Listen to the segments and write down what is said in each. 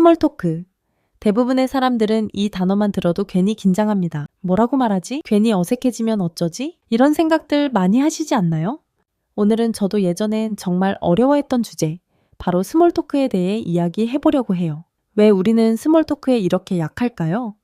스몰 토크. 대부분의 사람들은 이 단어만 들어도 괜히 긴장합니다. 뭐라고 말하지? 괜히 어색해지면 어쩌지? 이런 생각들 많이 하시지 않나요? 오늘은 저도 예전엔 정말 어려워했던 주제, 바로 스몰 토크에 대해 이야기해보려고 해요. 왜 우리는 스몰 토크에 이렇게 약할까요?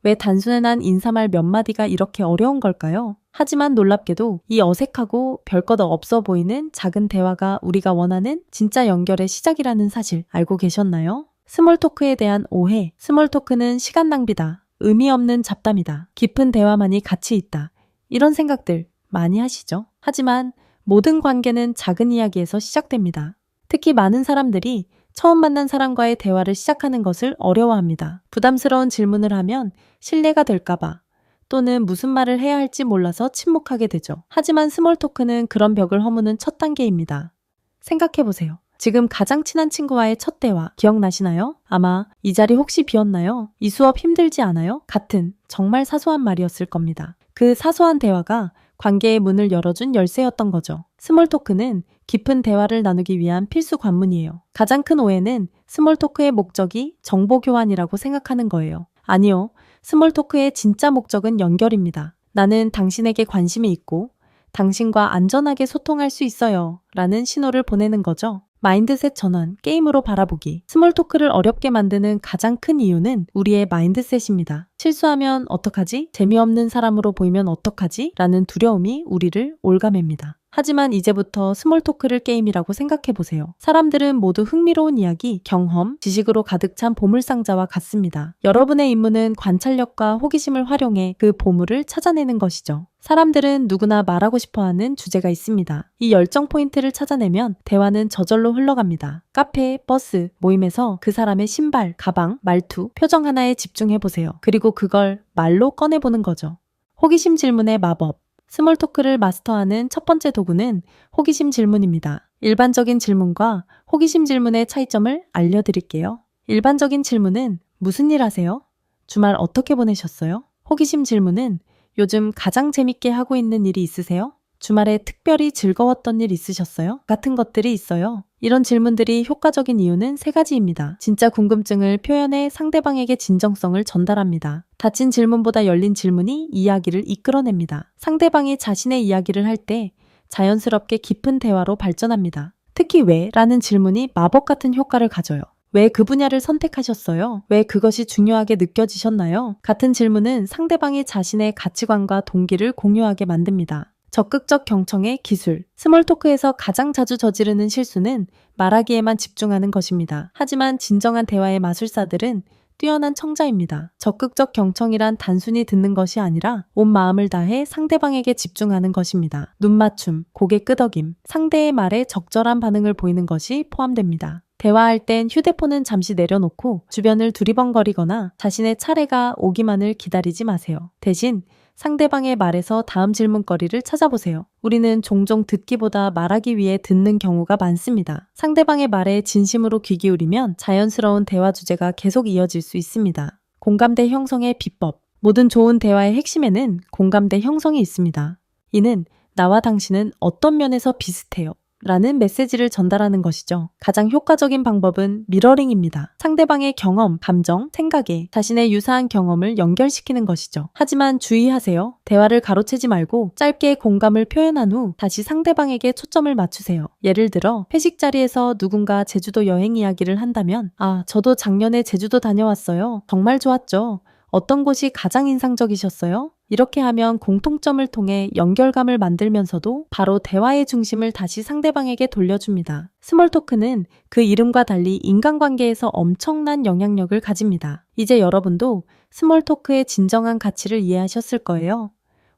왜 단순한 인사말 몇 마디가 이렇게 어려운 걸까요? 하지만 놀랍게도 이 어색하고 별것 없어 보이는 작은 대화가 우리가 원하는 진짜 연결의 시작이라는 사실 알고 계셨나요? 스몰 토크에 대한 오해, 스몰 토크는 시간 낭비다, 의미 없는 잡담이다, 깊은 대화만이 가치 있다, 이런 생각들 많이 하시죠? 하지만 모든 관계는 작은 이야기에서 시작됩니다. 특히 많은 사람들이 처음 만난 사람과의 대화를 시작하는 것을 어려워합니다. 부담스러운 질문을 하면 신뢰가 될까봐 또는 무슨 말을 해야 할지 몰라서 침묵하게 되죠. 하지만 스몰 토크는 그런 벽을 허무는 첫 단계입니다. 생각해보세요. 지금 가장 친한 친구와의 첫 대화 기억나시나요? 아마 이 자리 혹시 비었나요? 이 수업 힘들지 않아요? 같은 정말 사소한 말이었을 겁니다. 그 사소한 대화가 관계의 문을 열어준 열쇠였던 거죠. 스몰 토크는 깊은 대화를 나누기 위한 필수 관문이에요. 가장 큰 오해는 스몰 토크의 목적이 정보 교환이라고 생각하는 거예요. 아니요. 스몰 토크의 진짜 목적은 연결입니다. 나는 당신에게 관심이 있고 당신과 안전하게 소통할 수 있어요. 라는 신호를 보내는 거죠. 마인드셋 전환, 게임으로 바라보기. 스몰 토크를 어렵게 만드는 가장 큰 이유는 우리의 마인드셋입니다. 실수하면 어떡하지? 재미없는 사람으로 보이면 어떡하지? 라는 두려움이 우리를 올가맵니다. 하지만 이제부터 스몰 토크를 게임이라고 생각해보세요. 사람들은 모두 흥미로운 이야기, 경험, 지식으로 가득 찬 보물상자와 같습니다. 여러분의 임무는 관찰력과 호기심을 활용해 그 보물을 찾아내는 것이죠. 사람들은 누구나 말하고 싶어하는 주제가 있습니다. 이 열정 포인트를 찾아내면 대화는 저절로 흘러갑니다. 카페, 버스, 모임에서 그 사람의 신발, 가방, 말투, 표정 하나에 집중해보세요. 그리고 그걸 말로 꺼내보는 거죠. 호기심 질문의 마법. 스몰 토크를 마스터하는 첫 번째 도구는 호기심 질문입니다. 일반적인 질문과 호기심 질문의 차이점을 알려드릴게요. 일반적인 질문은 무슨 일 하세요? 주말 어떻게 보내셨어요? 호기심 질문은 요즘 가장 재밌게 하고 있는 일이 있으세요? 주말에 특별히 즐거웠던 일 있으셨어요? 같은 것들이 있어요. 이런 질문들이 효과적인 이유는 세 가지입니다. 진짜 궁금증을 표현해 상대방에게 진정성을 전달합니다. 닫힌 질문보다 열린 질문이 이야기를 이끌어냅니다. 상대방이 자신의 이야기를 할 때 자연스럽게 깊은 대화로 발전합니다. 특히 왜? 라는 질문이 마법 같은 효과를 가져요. 왜 그 분야를 선택하셨어요? 왜 그것이 중요하게 느껴지셨나요? 같은 질문은 상대방이 자신의 가치관과 동기를 공유하게 만듭니다. 적극적 경청의 기술. 스몰 토크에서 가장 자주 저지르는 실수는 말하기에만 집중하는 것입니다. 하지만 진정한 대화의 마술사들은 뛰어난 청자입니다. 적극적 경청이란 단순히 듣는 것이 아니라 온 마음을 다해 상대방에게 집중하는 것입니다. 눈 맞춤, 고개 끄덕임, 상대의 말에 적절한 반응을 보이는 것이 포함됩니다. 대화할 땐 휴대폰은 잠시 내려놓고 주변을 두리번거리거나 자신의 차례가 오기만을 기다리지 마세요. 대신 상대방의 말에서 다음 질문거리를 찾아보세요. 우리는 종종 듣기보다 말하기 위해 듣는 경우가 많습니다. 상대방의 말에 진심으로 귀 기울이면 자연스러운 대화 주제가 계속 이어질 수 있습니다. 공감대 형성의 비법. 모든 좋은 대화의 핵심에는 공감대 형성이 있습니다. 이는 나와 당신은 어떤 면에서 비슷해요. 라는 메시지를 전달하는 것이죠. 가장 효과적인 방법은 미러링입니다. 상대방의 경험, 감정, 생각에 자신의 유사한 경험을 연결시키는 것이죠. 하지만 주의하세요. 대화를 가로채지 말고 짧게 공감을 표현한 후 다시 상대방에게 초점을 맞추세요. 예를 들어 회식 자리에서 누군가 제주도 여행 이야기를 한다면 저도 작년에 제주도 다녀왔어요. 정말 좋았죠. 어떤 곳이 가장 인상적이셨어요? 이렇게 하면 공통점을 통해 연결감을 만들면서도 바로 대화의 중심을 다시 상대방에게 돌려줍니다. 스몰 토크는 그 이름과 달리 인간관계에서 엄청난 영향력을 가집니다. 이제 여러분도 스몰 토크의 진정한 가치를 이해하셨을 거예요.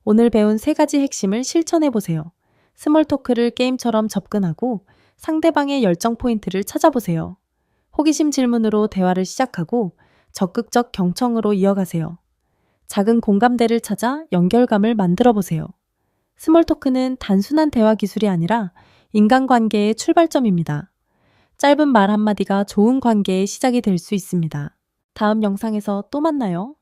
오늘 배운 세 가지 핵심을 실천해보세요. 스몰 토크를 게임처럼 접근하고 상대방의 열정 포인트를 찾아보세요. 호기심 질문으로 대화를 시작하고 적극적 경청으로 이어가세요. 작은 공감대를 찾아 연결감을 만들어 보세요. 스몰 토크는 단순한 대화 기술이 아니라 인간관계의 출발점입니다. 짧은 말 한마디가 좋은 관계의 시작이 될 수 있습니다. 다음 영상에서 또 만나요.